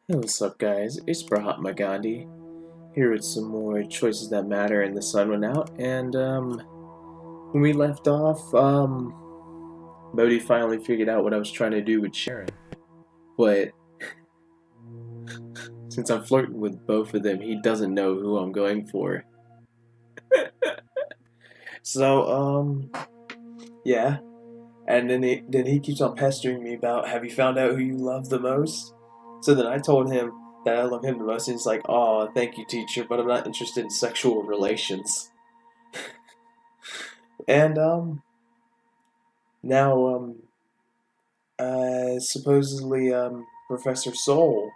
Hey, what's up, guys? It's Mahatma Gandhi here with some more choices that matter. And the sun went out, and when we left off, Modi finally figured out what I was trying to do with Sharon. But since I'm flirting with both of them, he doesn't know who I'm going for. So, yeah. And then he keeps on pestering me about, have you found out who you love the most? So then I told him that I love him the most, and he's like, "Oh, thank you, teacher, but I'm not interested in sexual relations." And now supposedly Professor Soul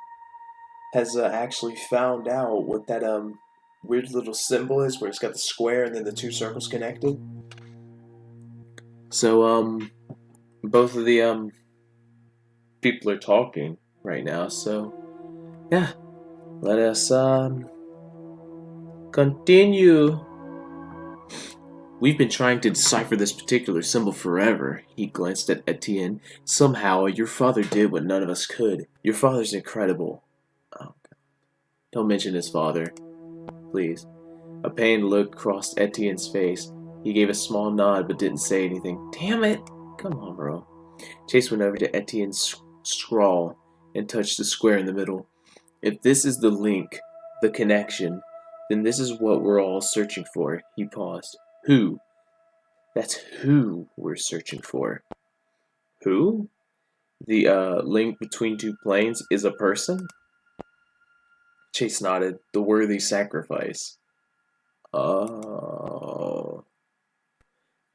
has actually found out what that weird little symbol is, where it's got the square and then the two circles connected. So both of the people are talking right now. So yeah, let us continue. We've been trying to decipher this particular symbol forever. He glanced at Etienne. Somehow, your father did what none of us could. Your father's incredible. Oh, don't mention his father, please. A pained look crossed Etienne's face. He gave a small nod but didn't say anything. Damn it! Come on, bro. Chase went over to Etienne's scrawl and touched the square in the middle. If this is the link, the connection, then this is what we're all searching for. He paused. Who? That's who we're searching for. Who? The link between two planes is a person? Chase nodded. The worthy sacrifice. Oh.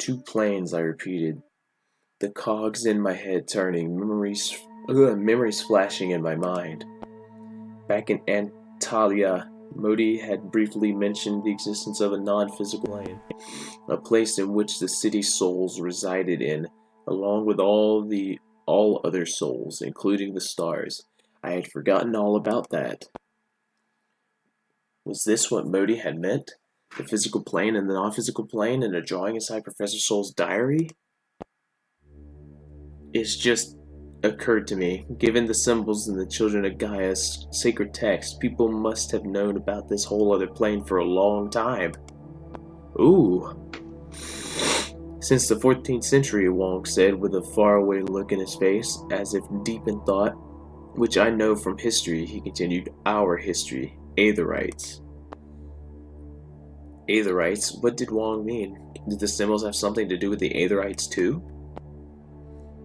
Two planes, I repeated. The cogs in my head turning, memories flashing in my mind. Back in Antalya, Modi had briefly mentioned the existence of a non-physical plane, a place in which the city souls resided in, along with all other souls, including the stars. I had forgotten all about that. Was this what Modi had meant? The physical plane and the non-physical plane, and a drawing inside Professor Soul's diary? It's just occurred to me. Given the symbols in the Children of Gaia's sacred text, people must have known about this whole other plane for a long time. Ooh. Since the 14th century, Wong said with a faraway look in his face, as if deep in thought. Which I know from history, he continued, our history, Aetherites. Aetherites? What did Wong mean? Did the symbols have something to do with the Aetherites too?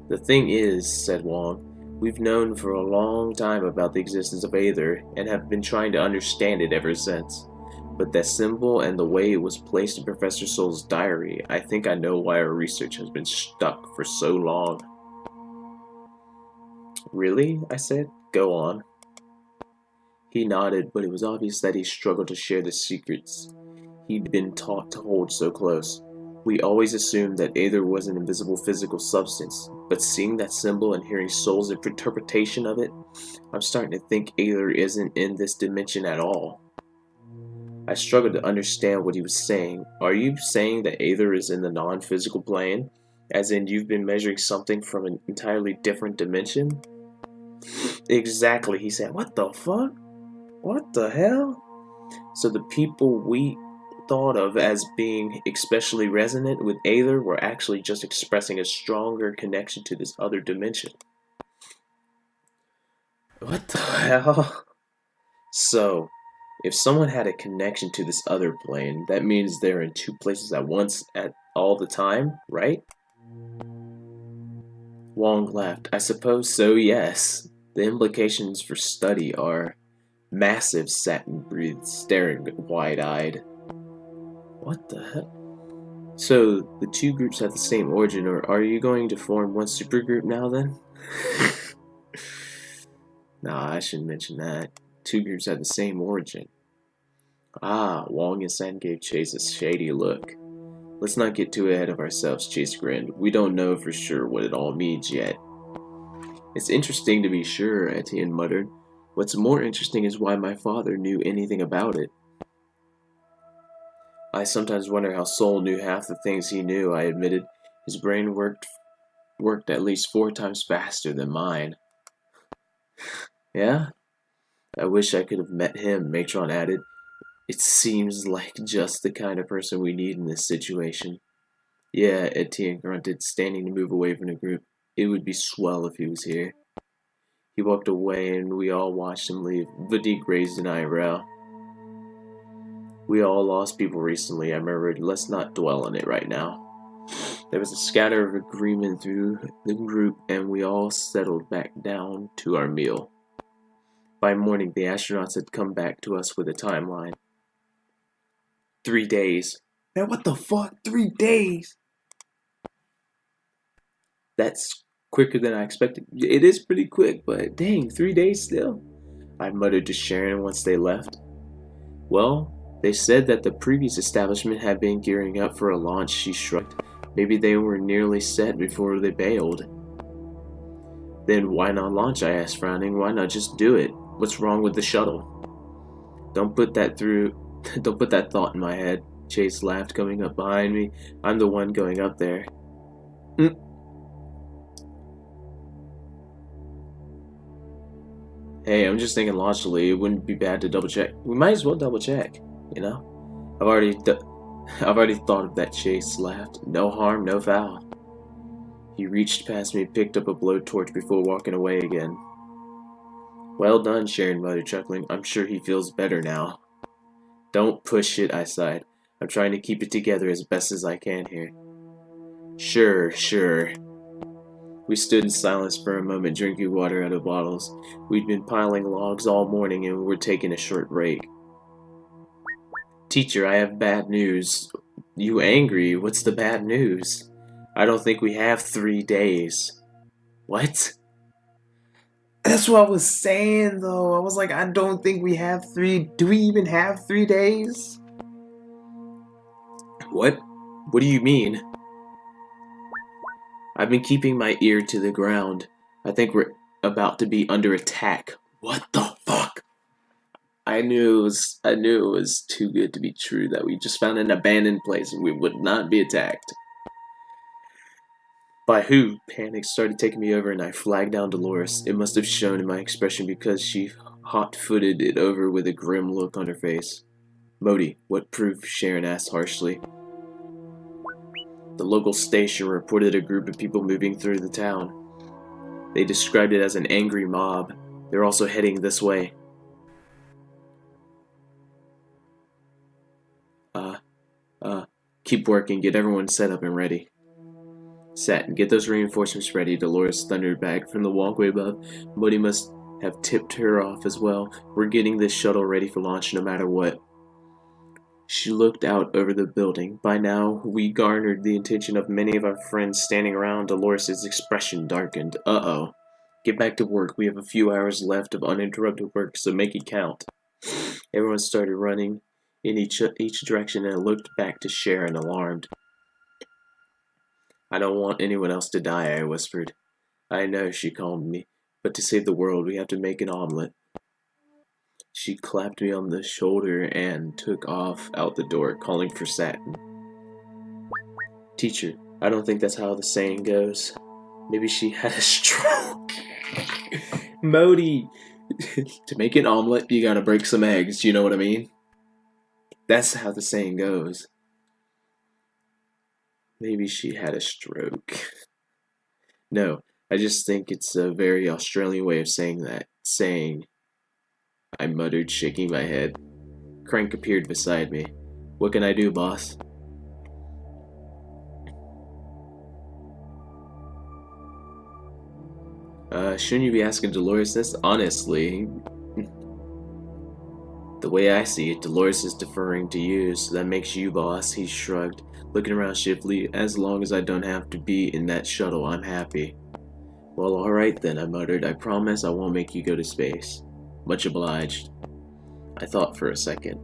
The thing is, said Wong, we've known for a long time about the existence of Aether and have been trying to understand it ever since. But that symbol and the way it was placed in Professor Soul's diary, I think I know why our research has been stuck for so long. Really? I said. Go on. He nodded, but it was obvious that he struggled to share the secrets he'd been taught to hold so close. We always assumed that Aether was an invisible physical substance, but seeing that symbol and hearing Soul's interpretation of it, I'm starting to think Aether isn't in this dimension at all. I struggled to understand what he was saying. Are you saying that Aether is in the non-physical plane? As in you've been measuring something from an entirely different dimension? Exactly, he said. What the fuck? What the hell? So the people we thought of as being especially resonant with Aether were actually just expressing a stronger connection to this other dimension. What the hell? So, if someone had a connection to this other plane, that means they're in two places at once at all the time, right? Wong laughed. I suppose so, yes. The implications for study are massive, Satin breathed, staring wide-eyed. What the hell? So, the two groups have the same origin, or are you going to form one supergroup now then? Nah, I shouldn't mention that. Two groups have the same origin. Ah, Wong and San gave Chase a shady look. Let's not get too ahead of ourselves, Chase grinned. We don't know for sure what it all means yet. It's interesting to be sure, Etienne muttered. What's more interesting is why my father knew anything about it. I sometimes wonder how Soul knew half the things he knew, I admitted. His brain worked at least 4 times faster than mine. Yeah? I wish I could have met him, Matron added. It seems like just the kind of person we need in this situation. Yeah, Etienne grunted, standing to move away from the group. It would be swell if he was here. He walked away and we all watched him leave. Vadik raised an eyebrow. We all lost people recently, I murmured. Let's not dwell on it right now. There was a scatter of agreement through the group and we all settled back down to our meal. By morning, the astronauts had come back to us with a timeline. 3 days. Man, what the fuck? 3 days? That's quicker than I expected. It is pretty quick, but dang, 3 days still? I muttered to Sharon once they left. Well, they said that the previous establishment had been gearing up for a launch, she shrugged. Maybe they were nearly set before they bailed. Then why not launch, I asked, frowning. Why not just do it? What's wrong with the shuttle? Don't put that thought in my head. Chase laughed, coming up behind me. I'm the one going up there. Hey, I'm just thinking logically, it wouldn't be bad to double check. We might as well double check, you know? I've already thought of that, Chase laughed. No harm, no foul. He reached past me and picked up a blowtorch before walking away again. Well done, Sharon muttered, chuckling. I'm sure he feels better now. Don't push it, I sighed. I'm trying to keep it together as best as I can here. Sure. We stood in silence for a moment, drinking water out of bottles. We'd been piling logs all morning and were taking a short break. Teacher, I have bad news. You angry? What's the bad news? I don't think we have 3 days. What? That's what I was saying, though. I was like, I don't think we have 3... Do we even have 3 days? What? What do you mean? I've been keeping my ear to the ground. I think we're about to be under attack. What the fuck? I knew it was too good to be true that we just found an abandoned place and we would not be attacked. By who? Panic started taking me over and I flagged down Dolores. It must have shown in my expression because she hot-footed it over with a grim look on her face. Modi, what proof? Sharon asked harshly. The local station reported a group of people moving through the town. They described it as an angry mob. They're also heading this way. Keep working, get everyone set up and ready. Set, get those reinforcements ready, Dolores thundered back from the walkway above. Modi must have tipped her off as well. We're getting this shuttle ready for launch no matter what. She looked out over the building. By now, we garnered the attention of many of our friends standing around. Dolores' expression darkened. Uh-oh. Get back to work. We have a few hours left of uninterrupted work, so make it count. Everyone started running in each direction and looked back to Sharon, alarmed. I don't want anyone else to die, I whispered. I know, she calmed me, but to save the world, we have to make an omelet. She clapped me on the shoulder and took off out the door, calling for Satin. Teacher, I don't think that's how the saying goes. Maybe she had a stroke. Modi! To make an omelet, you gotta break some eggs, you know what I mean? That's how the saying goes. Maybe she had a stroke. No, I just think it's a very Australian way of saying that. Saying, I muttered, shaking my head. Crank appeared beside me. What can I do, boss? Shouldn't you be asking Dolores this? Honestly, the way I see it, Dolores is deferring to you, so that makes you boss, he shrugged, looking around shiftily. As long as I don't have to be in that shuttle, I'm happy. Well, alright then, I muttered. I promise I won't make you go to space. Much obliged. I thought for a second.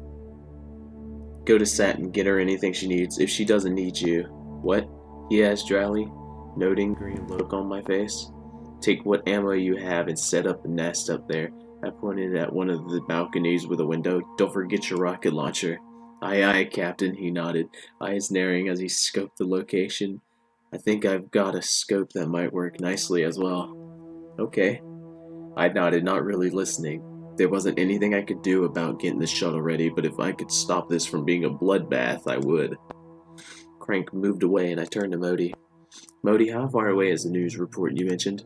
Go to Satin, get her anything she needs, if she doesn't need you. What? He asked dryly, noting green look on my face. Take what ammo you have and set up a nest up there. I pointed at one of the balconies with a window. Don't forget your rocket launcher. Aye, aye, Captain, he nodded, eyes narrowing as he scoped the location. I think I've got a scope that might work nicely as well. Okay. I nodded, not really listening. There wasn't anything I could do about getting the shuttle ready, but if I could stop this from being a bloodbath, I would. Crank moved away and I turned to Modi. Modi, how far away is the news report you mentioned?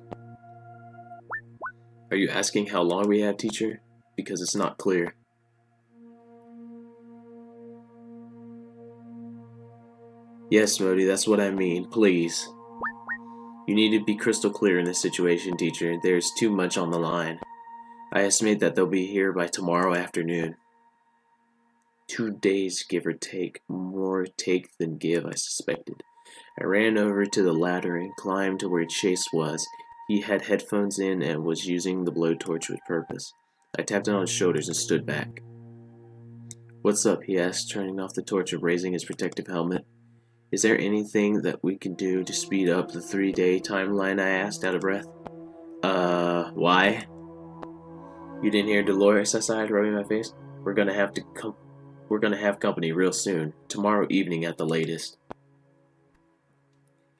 Are you asking how long we have, teacher? Because it's not clear. Yes, Modi, that's what I mean. Please. You need to be crystal clear in this situation, teacher. There's too much on the line. I estimate that they'll be here by tomorrow afternoon. 2 days, give or take. More take than give, I suspected. I ran over to the ladder and climbed to where Chase was. He had headphones in and was using the blowtorch with purpose. I tapped him on his shoulders and stood back. What's up? He asked, turning off the torch and raising his protective helmet. Is there anything that we can do to speed up the 3-day timeline? I asked, out of breath. Why? You didn't hear Dolores? I sighed, rubbing my face. We're gonna have company real soon. Tomorrow evening at the latest.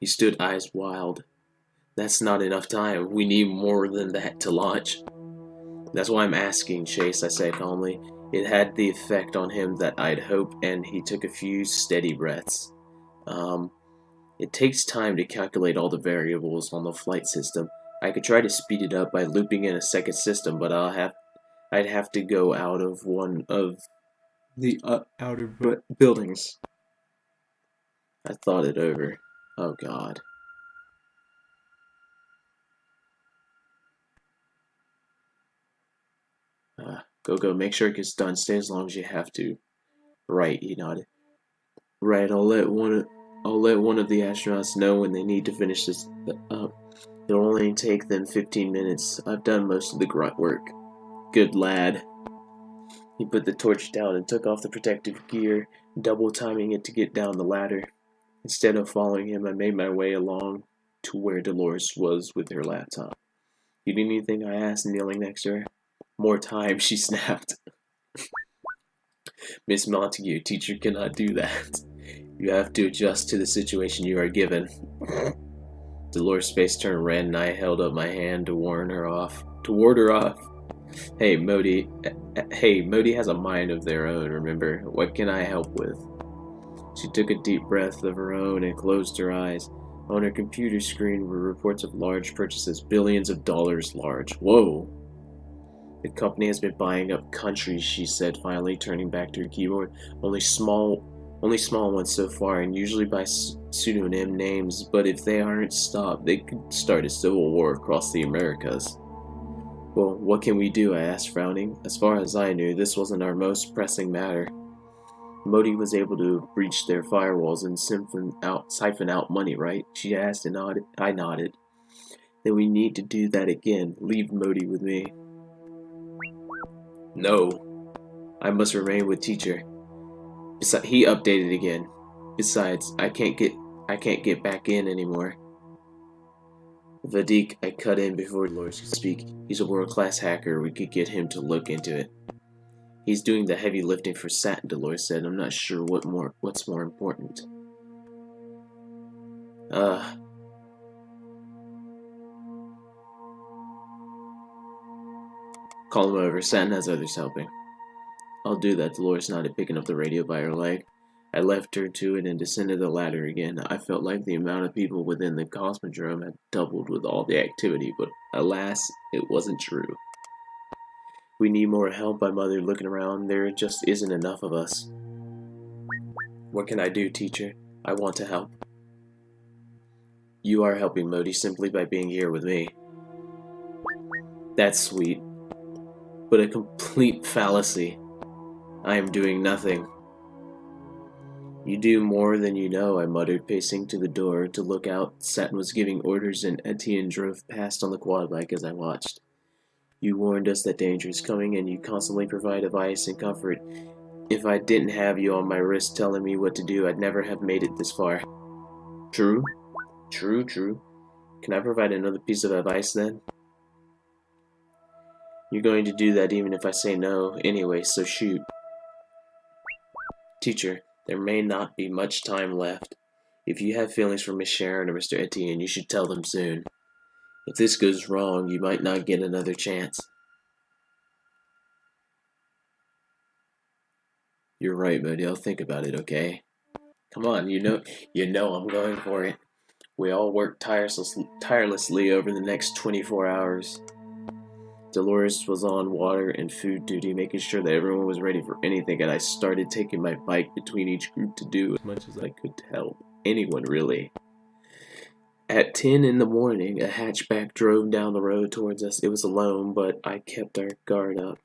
He stood, eyes wild. That's not enough time. We need more than that to launch. That's why I'm asking, Chase, I said calmly. It had the effect on him that I'd hoped, and he took a few steady breaths. It takes time to calculate all the variables on the flight system. I could try to speed it up by looping in a second system, but I'd have to go out of one of the outer buildings. I thought it over. Oh God. Go, make sure it gets done. Stay as long as you have to. Right, he nodded. Right, I'll let one of the astronauts know when they need to finish this up. It'll only take them 15 minutes. I've done most of the grunt work. Good lad. He put the torch down and took off the protective gear, double timing it to get down the ladder. Instead of following him, I made my way along to where Dolores was with her laptop. You need anything? I asked, kneeling next to her. More time, she snapped. Miss Montague, teacher cannot do that. You have to adjust to the situation you are given. Dolores' face turned red and I held up my hand to ward her off. Hey, Modi has a mind of their own, remember? What can I help with? She took a deep breath of her own and closed her eyes. On her computer screen were reports of large purchases, billions of dollars large. Whoa! The company has been buying up countries, she said, finally turning back to her keyboard. Only small ones so far, and usually by pseudonym names, but if they aren't stopped, they could start a civil war across the Americas. Well, what can we do? I asked, frowning. As far as I knew, this wasn't our most pressing matter. Modi was able to breach their firewalls and siphon out money, right? She asked and nodded. I nodded. Then we need to do that again. Leave Modi with me. No. I must remain with teacher. He updated again. Besides, I can't get back in anymore. Vadik, I cut in before Dolores could speak. He's a world-class hacker. We could get him to look into it. He's doing the heavy lifting for SAT, Dolores said. I'm not sure what's more important. Call him over. Satin has others helping. I'll do that, Dolores nodded, picking up the radio by her leg. I left her to it and descended the ladder again. I felt like the amount of people within the Cosmodrome had doubled with all the activity, but alas, it wasn't true. We need more help, I muttered, looking around. There just isn't enough of us. What can I do, teacher? I want to help. You are helping, Modi, simply by being here with me. That's sweet. But a complete fallacy. I am doing nothing. You do more than you know, I muttered, pacing to the door to look out. Satin was giving orders and Etienne drove past on the quad bike as I watched. You warned us that danger is coming and you constantly provide advice and comfort. If I didn't have you on my wrist telling me what to do, I'd never have made it this far. True. True. Can I provide another piece of advice then? You're going to do that even if I say no anyway, so shoot. Teacher, there may not be much time left. If you have feelings for Miss Sharon or Mr. Etienne, you should tell them soon. If this goes wrong, you might not get another chance. You're right, Moody. I'll think about it, okay? Come on, you know I'm going for it. We all worked tirelessly over the next 24 hours. Dolores was on water and food duty, making sure that everyone was ready for anything, and I started taking my bike between each group to do as much as I could to help. Anyone, really. At 10 in the morning, a hatchback drove down the road towards us. It was alone, but I kept our guard up.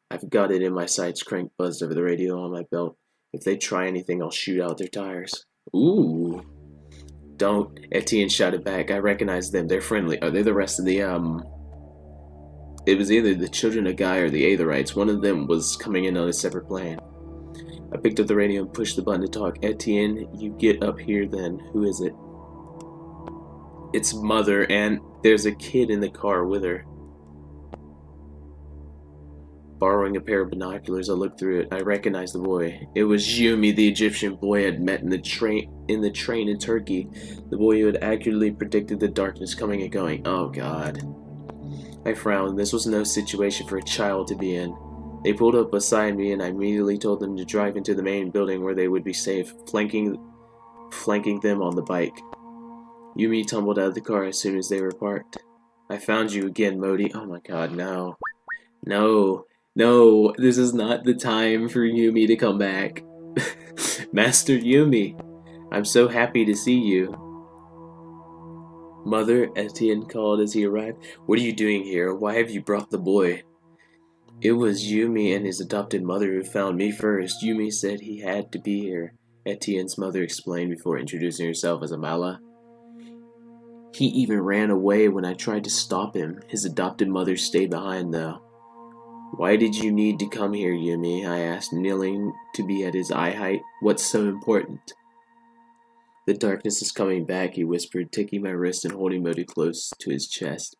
I've got it in my sights, Crank buzzed over the radio on my belt. If they try anything, I'll shoot out their tires. Ooh. Don't, Etienne shouted back. I recognize them. They're friendly. Are they the rest of the, It was either the Children of Guy or the Aetherites. One of them was coming in on a separate plane. I picked up the radio and pushed the button to talk. Etienne, you get up here then. Who is it? It's Mother, and there's a kid in the car with her. Borrowing a pair of binoculars, I looked through it. I recognized the boy. It was Yumi, the Egyptian boy I had met in the train in Turkey. The boy who had accurately predicted the darkness coming and going. Oh, God. I frowned. This was no situation for a child to be in. They pulled up beside me, and I immediately told them to drive into the main building where they would be safe, flanking them on the bike. Yumi tumbled out of the car as soon as they were parked. I found you again, Modi. Oh my God, no. No, this is not the time for Yumi to come back. Master Yumi, I'm so happy to see you. Mother, Etienne called as he arrived. What are you doing here? Why have you brought the boy? It was Yumi and his adopted mother who found me first. Yumi said he had to be here, Etienne's mother explained before introducing herself as Amala. He even ran away when I tried to stop him. His adopted mother stayed behind, though. Why did you need to come here, Yumi? I asked, kneeling to be at his eye height. What's so important? The darkness is coming back, he whispered, taking my wrist and holding Modi close to his chest.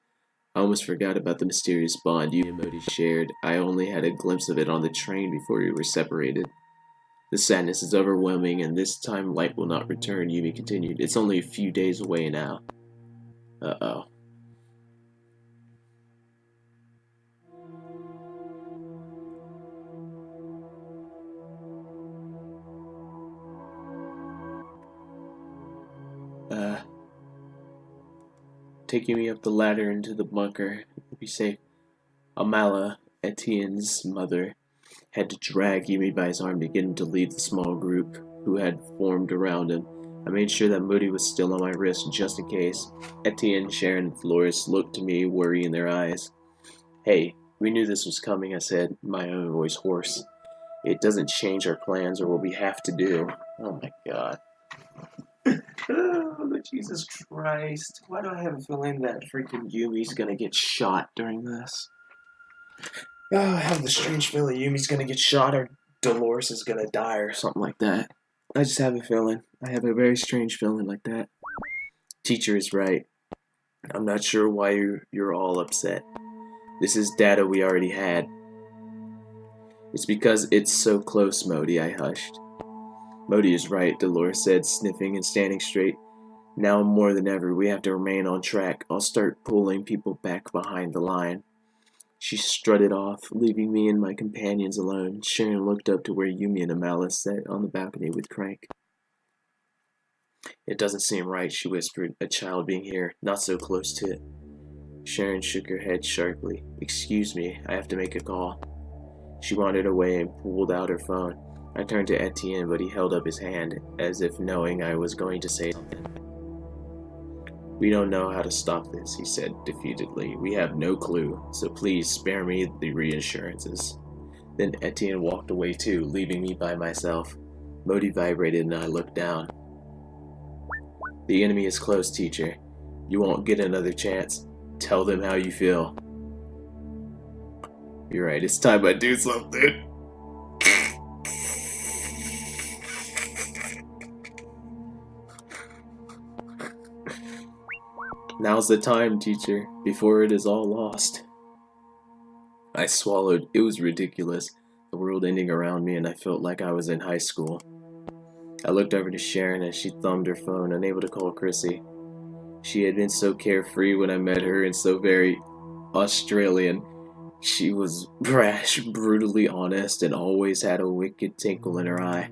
I almost forgot about the mysterious bond you and Modi shared. I only had a glimpse of it on the train before we were separated. The sadness is overwhelming, and this time light will not return, Yumi continued. It's only a few days away now. Uh-oh. Taking me up the ladder into the bunker. We'll be safe. Amala, Etienne's mother, had to drag Yumi by his arm to get him to leave the small group who had formed around him. I made sure that Moody was still on my wrist just in case. Etienne, Sharon, and Dolores looked to me, worry in their eyes. Hey, we knew this was coming, I said, my own voice hoarse. It doesn't change our plans or what we have to do. Oh my God. Oh, Jesus Christ. Why do I have a feeling that freaking Yumi's gonna get shot during this? Oh, I have the strange feeling Yumi's gonna get shot or Dolores is gonna die or something like that. I just have a feeling. I have a very strange feeling like that. Teacher is right. I'm not sure why you're all upset. This is data we already had. It's because it's so close, Modi, I hushed. Modi is right, Dolores said, sniffing and standing straight. Now more than ever, we have to remain on track. I'll start pulling people back behind the line. She strutted off, leaving me and my companions alone. Sharon looked up to where Yumi and Amala sat on the balcony with Crank. It doesn't seem right, she whispered, a child being here, not so close to it. Sharon shook her head sharply. Excuse me, I have to make a call. She wandered away and pulled out her phone. I turned to Etienne, but he held up his hand, as if knowing I was going to say something. We don't know how to stop this, he said defeatedly. We have no clue, so please spare me the reassurances. Then Etienne walked away too, leaving me by myself. Modi vibrated and I looked down. The enemy is close, teacher. You won't get another chance. Tell them how you feel. You're right, it's time I do something. Now's the time, teacher, before it is all lost. I swallowed. It was ridiculous. The world ending around me, and I felt like I was in high school. I looked over to Sharon as she thumbed her phone, unable to call Chrissy. She had been so carefree when I met her and so very Australian. She was brash, brutally honest, and always had a wicked twinkle in her eye.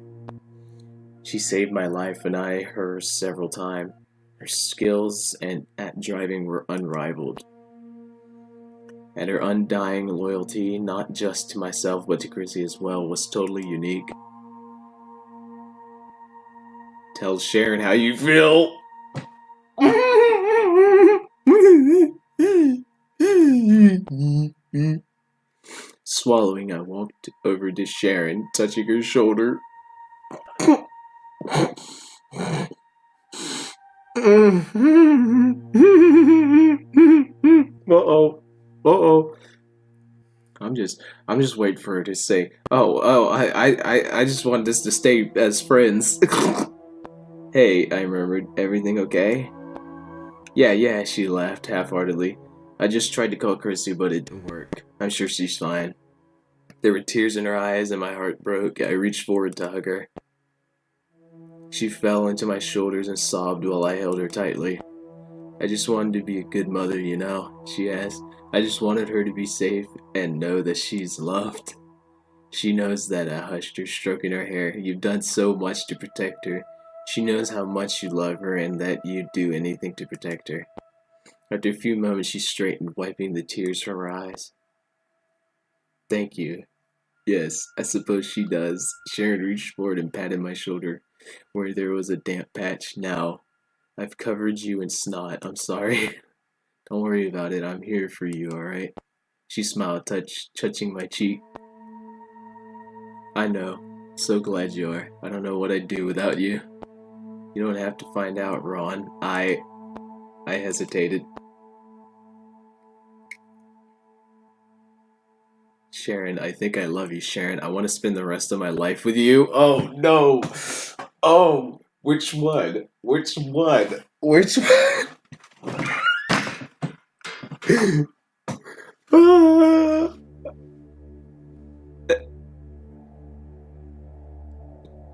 She saved my life and I hers several times. Her skills at driving were unrivaled, and her undying loyalty, not just to myself but to Chrissy as well, was totally unique. Tell Sharon how you feel. Swallowing, I walked over to Sharon, touching her shoulder. Uh-oh. Uh-oh. I'm just waiting for her to say, I just want us to stay as friends. Hey, I murmured, everything okay? Yeah, she laughed half-heartedly. I just tried to call Chrissy, but it didn't work. I'm sure she's fine. There were tears in her eyes and my heart broke. I reached forward to hug her. She fell into my shoulders and sobbed while I held her tightly. I just wanted to be a good mother, you know, she asked. I just wanted her to be safe and know that she's loved. She knows that, I hushed her, stroking her hair. You've done so much to protect her. She knows how much you love her and that you'd do anything to protect her. After a few moments, she straightened, wiping the tears from her eyes. Thank you. Yes, I suppose she does. Sharon reached forward and patted my shoulder, where there was a damp patch. Now, I've covered you in snot. I'm sorry. Don't worry about it. I'm here for you, alright? She smiled, touching my cheek. I know. So glad you are. I don't know what I'd do without you. You don't have to find out, Ron. I hesitated. Sharon, I think I love you, Sharon. I want to spend the rest of my life with you. Oh, no. Oh, which one? Which one? Which one?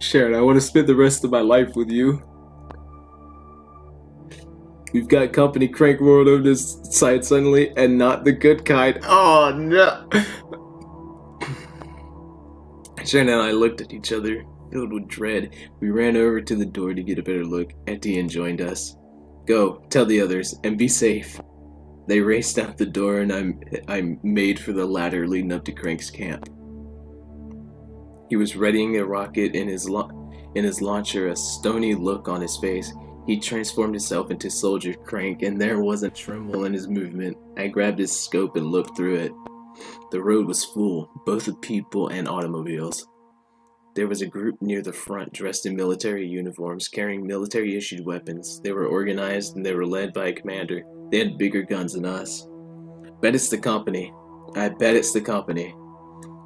Sharon, I want to spend the rest of my life with you. We've got company crank rolled over this side suddenly, and not the good kind. Oh, no. Sharon and I looked at each other, filled with dread. We ran over to the door to get a better look. Etienne joined us. Go, tell the others, and be safe. They raced out the door, and I made for the ladder leading up to Crank's camp. He was readying a rocket in his launcher, a stony look on his face. He transformed himself into Soldier Crank, and there wasn't a tremble in his movement. I grabbed his scope and looked through it. The road was full, both of people and automobiles. There was a group near the front dressed in military uniforms, carrying military-issued weapons. They were organized, and they were led by a commander. They had bigger guns than us. Bet it's the company. I bet it's the company.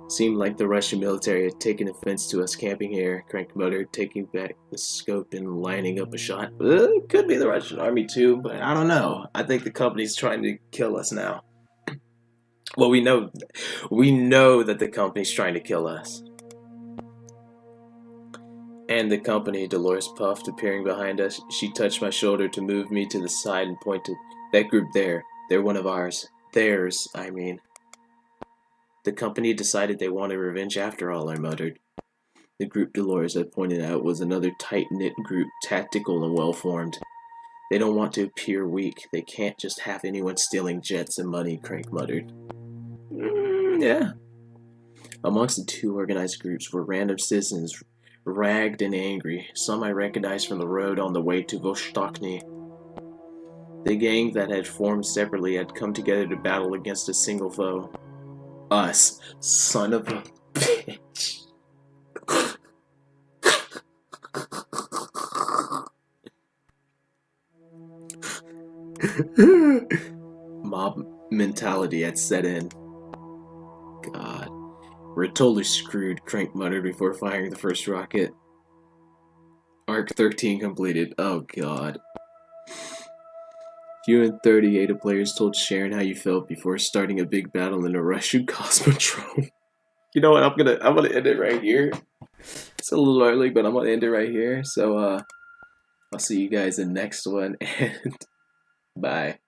Seemed like the Russian military had taken offense to us camping here, Crank muttered, taking back the scope and lining up a shot. It could be the Russian army too, but I don't know. I think the company's trying to kill us now. Well, we know that the company's trying to kill us. And the company, Dolores puffed, appearing behind us. She touched my shoulder to move me to the side and pointed. That group there, they're one of ours. Theirs, I mean. The company decided they wanted revenge after all, I muttered. The group Dolores had pointed out was another tight-knit group, tactical and well-formed. They don't want to appear weak. They can't just have anyone stealing jets and money, Crank muttered. Yeah. Amongst the two organized groups were random citizens, ragged and angry. Some I recognized from the road on the way to Vostokny. The gang that had formed separately had come together to battle against a single foe. Us. Son of a bitch. Mob mentality had set in. God. We're totally screwed, Crank muttered before firing the first rocket. Arc 13 completed. Oh god. You and 30 ATA players told Sharon how you felt before starting a big battle in a Russian cosmodrome. You know what? I'm gonna end it right here. It's a little early, but I'm gonna end it right here. So I'll see you guys in the next one, and bye.